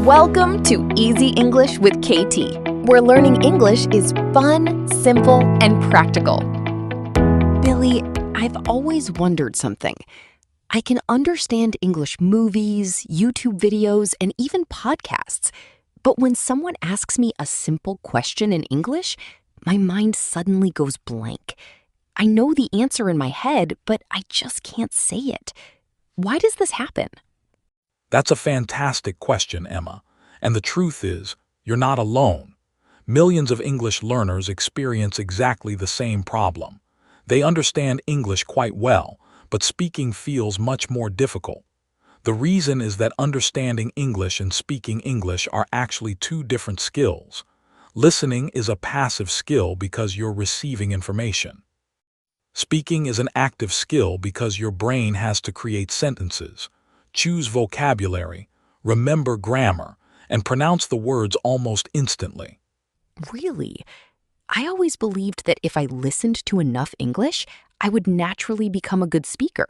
Welcome to Easy English with KT, where learning English is fun, simple, and practical. Billy, I've always wondered something. I can understand English movies, YouTube videos, and even podcasts. But when someone asks me a simple question in English, my mind suddenly goes blank. I know the answer in my head, but I just can't say it. Why does this happen? That's a fantastic question, Emma. And the truth is, you're not alone. Millions of English learners experience exactly the same problem. They understand English quite well, but speaking feels much more difficult. The reason is that understanding English and speaking English are actually two different skills. Listening is a passive skill because you're receiving information. Speaking is an active skill because your brain has to create sentences, choose vocabulary, remember grammar, and pronounce the words almost instantly. Really? I always believed that if I listened to enough English, I would naturally become a good speaker.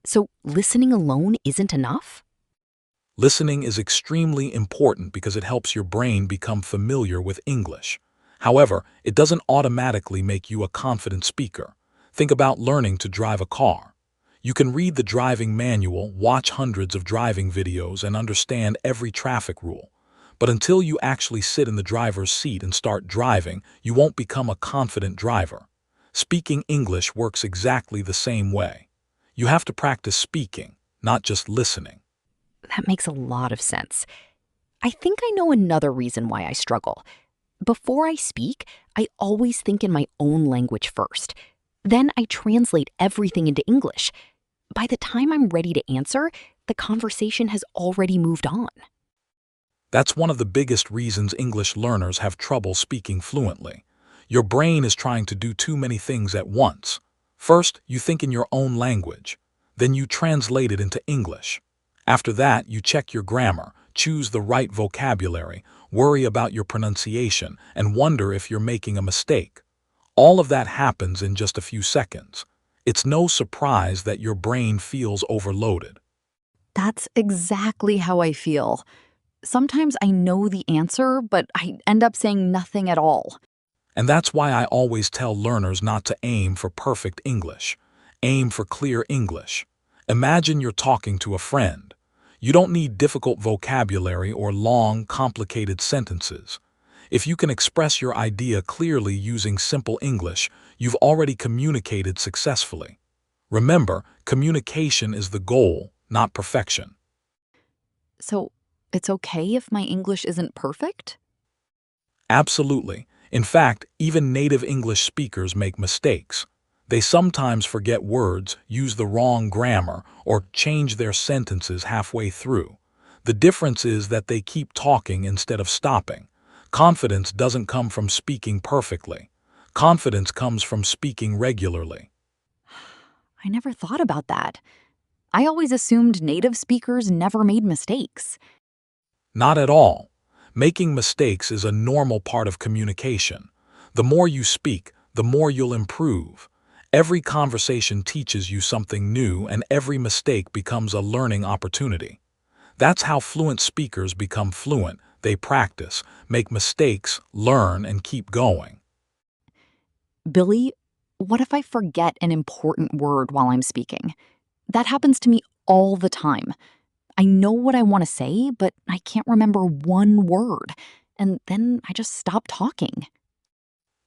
So listening alone isn't enough? Listening is extremely important because it helps your brain become familiar with English. However, it doesn't automatically make you a confident speaker. Think about learning to drive a car. You can read the driving manual, watch hundreds of driving videos, and understand every traffic rule. But until you actually sit in the driver's seat and start driving, you won't become a confident driver. Speaking English works exactly the same way. You have to practice speaking, not just listening. That makes a lot of sense. I think I know another reason why I struggle. Before I speak, I always think in my own language first. Then I translate everything into English. By the time I'm ready to answer, the conversation has already moved on. That's one of the biggest reasons English learners have trouble speaking fluently. Your brain is trying to do too many things at once. First, you think in your own language. Then you translate it into English. After that, you check your grammar, choose the right vocabulary, worry about your pronunciation, and wonder if you're making a mistake. All of that happens in just a few seconds. It's no surprise that your brain feels overloaded. That's exactly how I feel. Sometimes I know the answer, but I end up saying nothing at all. And that's why I always tell learners not to aim for perfect English. Aim for clear English. Imagine you're talking to a friend. You don't need difficult vocabulary or long, complicated sentences. If you can express your idea clearly using simple English, you've already communicated successfully. Remember, communication is the goal, not perfection. So, it's okay if my English isn't perfect? Absolutely. In fact, even native English speakers make mistakes. They sometimes forget words, use the wrong grammar, or change their sentences halfway through. The difference is that they keep talking instead of stopping. Confidence doesn't come from speaking perfectly. Confidence comes from speaking regularly. I never thought about that. I always assumed native speakers never made mistakes. Not at all. Making mistakes is a normal part of communication. The more you speak, the more you'll improve. Every conversation teaches you something new, and every mistake becomes a learning opportunity. That's how fluent speakers become fluent. They practice, make mistakes, learn, and keep going. Billy, what if I forget an important word while I'm speaking? That happens to me all the time. I know what I want to say, but I can't remember one word. And then I just stop talking.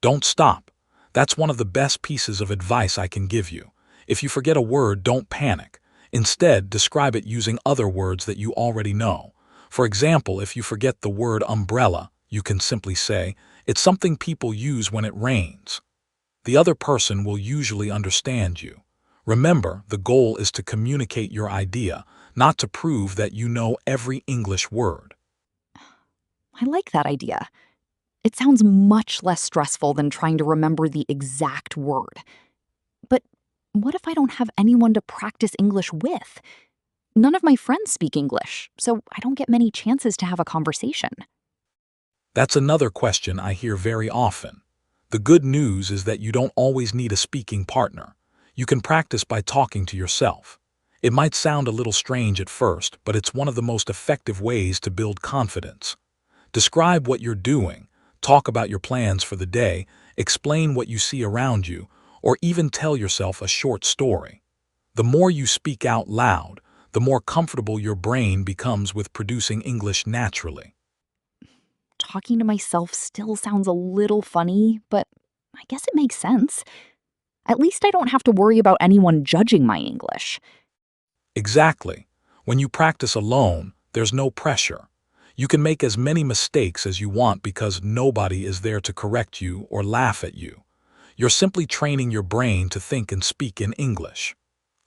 Don't stop. That's one of the best pieces of advice I can give you. If you forget a word, don't panic. Instead, describe it using other words that you already know. For example, if you forget the word umbrella, you can simply say, "It's something people use when it rains." The other person will usually understand you. Remember, the goal is to communicate your idea, not to prove that you know every English word. I like that idea. It sounds much less stressful than trying to remember the exact word. But what if I don't have anyone to practice English with? None of my friends speak English, so I don't get many chances to have a conversation. That's another question I hear very often. The good news is that you don't always need a speaking partner. You can practice by talking to yourself. It might sound a little strange at first, but it's one of the most effective ways to build confidence. Describe what you're doing, talk about your plans for the day, explain what you see around you, or even tell yourself a short story. The more you speak out loud, the more comfortable your brain becomes with producing English naturally. Talking to myself still sounds a little funny, but I guess it makes sense. At least I don't have to worry about anyone judging my English. Exactly. When you practice alone, there's no pressure. You can make as many mistakes as you want because nobody is there to correct you or laugh at you. You're simply training your brain to think and speak in English.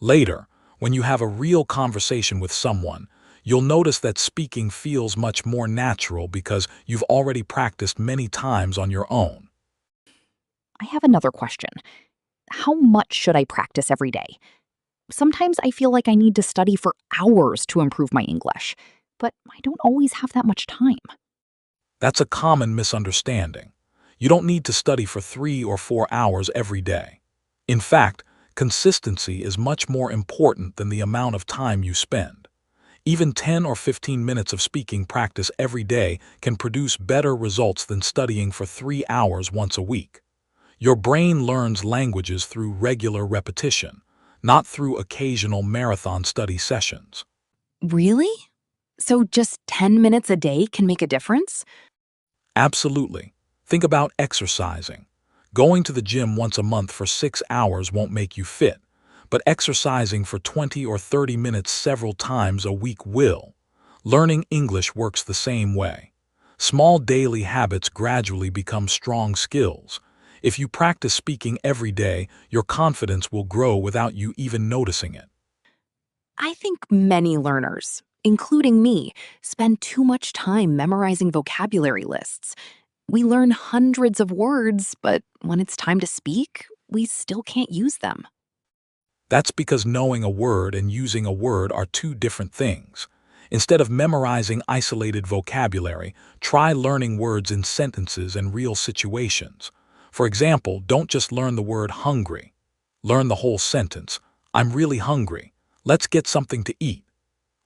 Later, when you have a real conversation with someone, you'll notice that speaking feels much more natural because you've already practiced many times on your own. I have another question. How much should I practice every day? Sometimes I feel like I need to study for hours to improve my English, but I don't always have that much time. That's a common misunderstanding. You don't need to study for 3 or 4 hours every day. In fact, consistency is much more important than the amount of time you spend. Even 10 or 15 minutes of speaking practice every day can produce better results than studying for 3 hours once a week. Your brain learns languages through regular repetition, not through occasional marathon study sessions. Really? So just 10 minutes a day can make a difference? Absolutely. Think about exercising. Going to the gym once a month for 6 hours won't make you fit, but exercising for 20 or 30 minutes several times a week will. Learning English works the same way. Small daily habits gradually become strong skills. If you practice speaking every day, your confidence will grow without you even noticing it. I think many learners, including me, spend too much time memorizing vocabulary lists. We learn hundreds of words, but when it's time to speak, we still can't use them. That's because knowing a word and using a word are two different things. Instead of memorizing isolated vocabulary, try learning words in sentences and real situations. For example, don't just learn the word hungry. Learn the whole sentence. I'm really hungry. Let's get something to eat.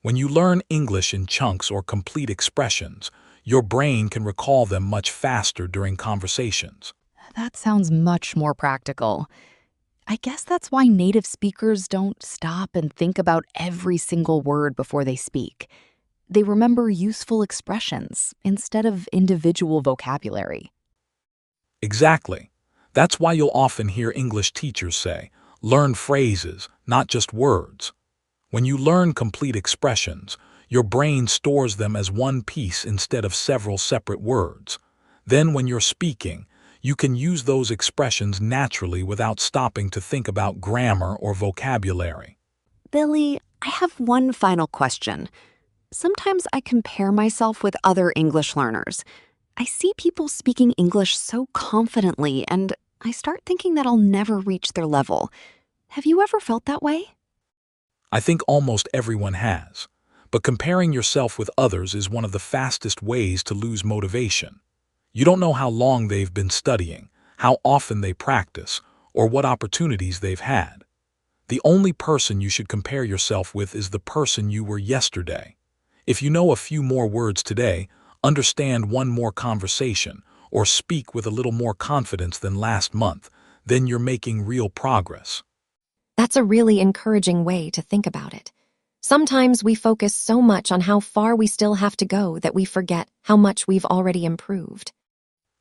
When you learn English in chunks or complete expressions, your brain can recall them much faster during conversations. That sounds much more practical. I guess that's why native speakers don't stop and think about every single word before they speak. They remember useful expressions instead of individual vocabulary. Exactly. That's why you'll often hear English teachers say, learn phrases, not just words. When you learn complete expressions, your brain stores them as one piece instead of several separate words. Then when you're speaking, you can use those expressions naturally without stopping to think about grammar or vocabulary. Billy, I have one final question. Sometimes I compare myself with other English learners. I see people speaking English so confidently, and I start thinking that I'll never reach their level. Have you ever felt that way? I think almost everyone has. But comparing yourself with others is one of the fastest ways to lose motivation. You don't know how long they've been studying, how often they practice, or what opportunities they've had. The only person you should compare yourself with is the person you were yesterday. If you know a few more words today, understand one more conversation, or speak with a little more confidence than last month, then you're making real progress. That's a really encouraging way to think about it. Sometimes we focus so much on how far we still have to go that we forget how much we've already improved.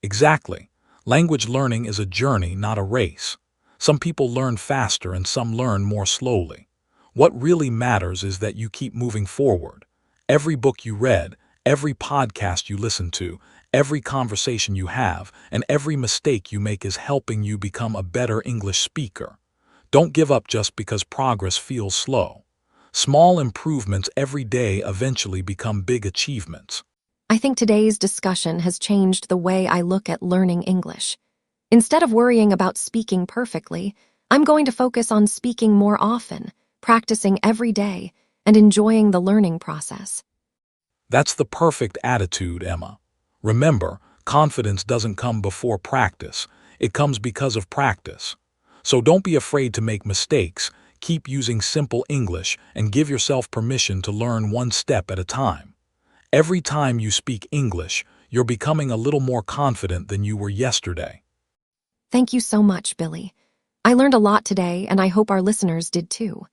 Exactly. Language learning is a journey, not a race. Some people learn faster and some learn more slowly. What really matters is that you keep moving forward. Every book you read, every podcast you listen to, every conversation you have, and every mistake you make is helping you become a better English speaker. Don't give up just because progress feels slow. Small improvements every day eventually become big achievements. I think today's discussion has changed the way I look at learning English. Instead of worrying about speaking perfectly, I'm going to focus on speaking more often, practicing every day, and enjoying the learning process. That's the perfect attitude, Emma. Remember, confidence doesn't come before practice. It comes because of practice. So don't be afraid to make mistakes. Keep using simple English and give yourself permission to learn one step at a time. Every time you speak English, you're becoming a little more confident than you were yesterday. Thank you so much, Billy. I learned a lot today, and I hope our listeners did too.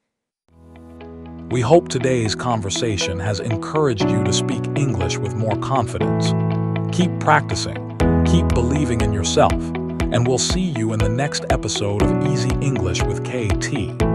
We hope today's conversation has encouraged you to speak English with more confidence. Keep practicing, keep believing in yourself, and we'll see you in the next episode of Easy English with KT.